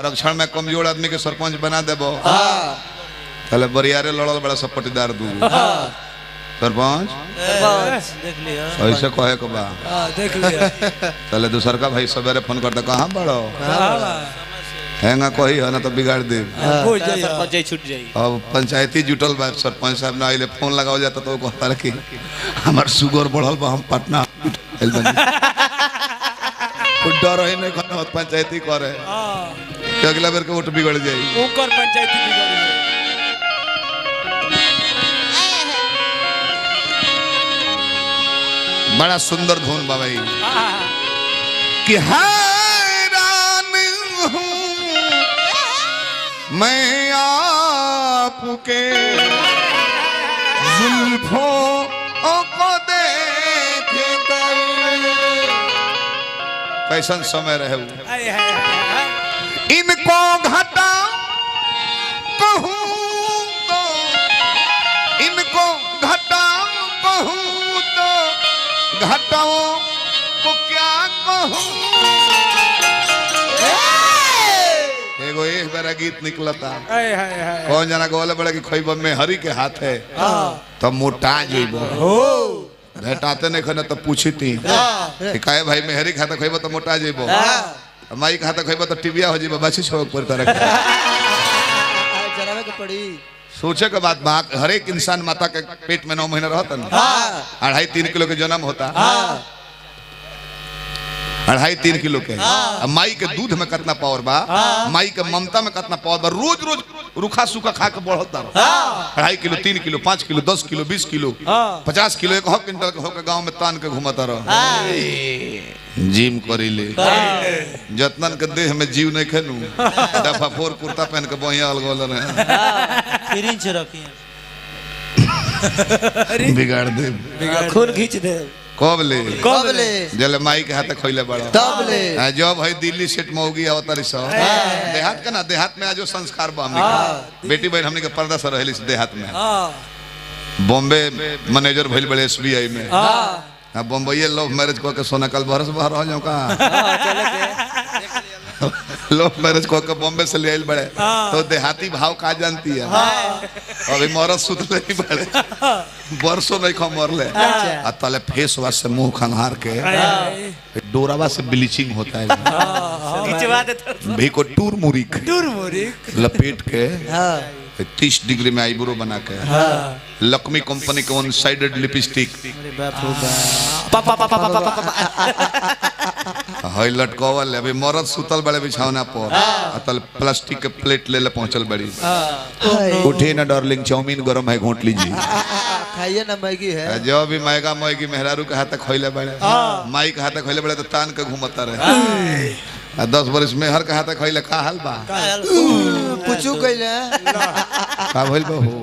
आरक्षण में कमजोर आदमी के सरपंच बना देबो ताले बरियारे लड़ल बड़ा सब पटीदार दू सरपंच देख लिया ऐसे कहे के बा देख लिया ताले दूसर का भाई सवेरे फोन करता कहाँ बड़ो हैंगा कही है ना तो बिगाड़ दे सरपंच छूट जाई अब पंचायती जुटल बा सरपंच साहब ना आइले फोन लगाओ जाता तो कहता रहे कि हमार शुगर बढ़ल बा हम पटना डर है नहीं कहना पंचायती करे अगला बेर के वोट बिगड़ जाई ओकर पंचायती बिगड़ जाई बड़ा सुंदर धुन बा भाई कि हैरान हूँ मैं आपके जुल्फों को देख कर कैसन समय रहे इनको घटा कहूँ तो इनको घटा कहूँ तो घटाओं को क्या कहूँ एगो एक बार गीत निकलता कौन जना गोले बड़े कि खोइब में हरी के हाथ है तब मोटा जइबो भेटाते नहीं खने तो पूछी थी कि काहे भाई में हरी खाता खोइब तो मोटा जइबो माई खाता खोइब तो टिबिया हो जइबो बच्ची छोक पर तरह जरावे के पड़ी सोचे के बाद हर एक इंसान माता के पेट में 9 महीना रहता ना 2.5-3 किलो के जन्म होता 2.5-3 किलो के माई के दूध में कितना पावर बा माई के ममता में कितना पावर बा रोज रोज रूखा सूखा खा के बढ़ता 2.5 kilo 3 kilo 5 kilo 10 kilo 20 kilo 50 kilo 1 quintal के होकर गांव में तान के घूमता रह जिम करीले जतनन के देह में जीव नहीं खेलू दफा 4 कुर्ता पहन के बढ़िया अलगोल रहे फ्रिज रखी बिगाड़ दे खून खींच दे कब ले जले माई के हाथे खोइले बड़ा तब ले जब भाई दिल्ली सेट मौगी अवतारी सब देहात का ना देहात में आज संस्कार बा हमनी बेटी बहन हमनी के पर्दा से रहली देहात में बॉम्बे मैनेजर भइल बड़े एसबीआई में अब बम्बई लव मैरिज को के सोना कल बरस बाहर रह जाऊं का लव मैरिज को के बॉम्बे से ले आइल बड़े तो देहाती भाव का जानती है अभी मरद सुतले ही बड़े बरसों नहीं खा मरले आ तले फेस वाश से मुंह खंगार के डोरावा से ब्लीचिंग होता है खिंचवा दे भी को टूर मुरिक लपेट के 30 डिग्री में आईब्रो बना के लक्ष्मी कंपनी के 1 साइडेड लिपस्टिक हाई लटकावल अभी मरद सुतल बड़े बिछौना पर तल प्लास्टिक के प्लेट ले पहुंचल बड़ी उठे ना डार्लिंग चाउमीन गरम है घोट लीजिए खाइए ना मैगी है जो भी मैगा मैगी मेहरारू के हाथ खोइले बड़े माई के हाथ खोइले बड़े तो तान के घूमता रहे 10 बरस में हर के हाथ खोइले का हाल बा पूछू कइले का भइल बहू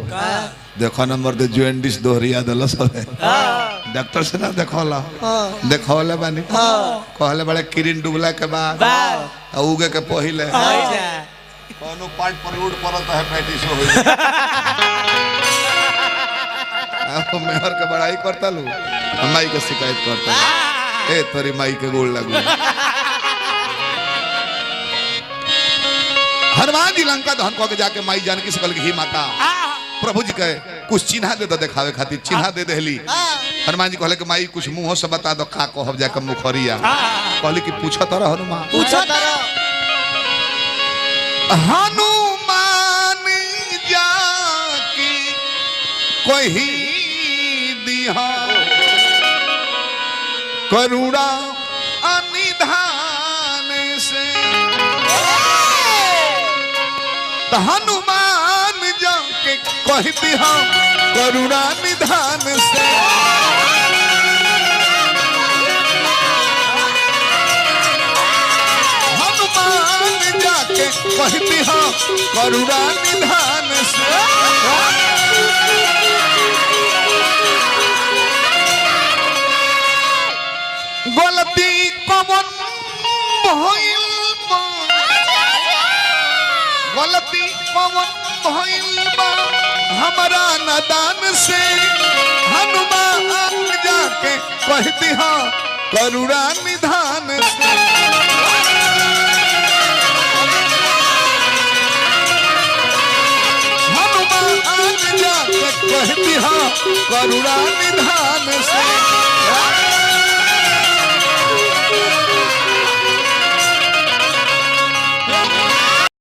देखो नंबर दे जॉइंटिस दोहरिया दलस डॉक्टर से ना देखौला देखौले बानी कहले बड़े किरिन डुबला के बाद उगे के पहिले कोनो पार्ट पर रोड परत है पैटिस हो आप मेहर के बड़ाई करता लू माई के शिकायत करता ए तोरी माई के गोल लागू हनुमान जी लंका दहन को के जाके माई जानकी से कल ही माता प्रभु जी कहे कुछ चिन्हा दे दो दिखावे खातिर चिन्हा दे देली हनुमान जी कहले कि माई कुछ मुंह से बता दो का कहब जाके मुखरिया कहली कि पूछो तारा हनुमान पूछो तारा हनुमान जाकी कोई दिहा करुणा अनिधान से हनुमान जाके कह दिहा करुणा निधान से हनुमान जाके कह दिहा करुणा निधान से गलती कमन भइल गलती कमन भइल बा हमारा नादान से हनुमान जाके कह दिहा करुणा निधान से कहती हाँ करुणा निधान से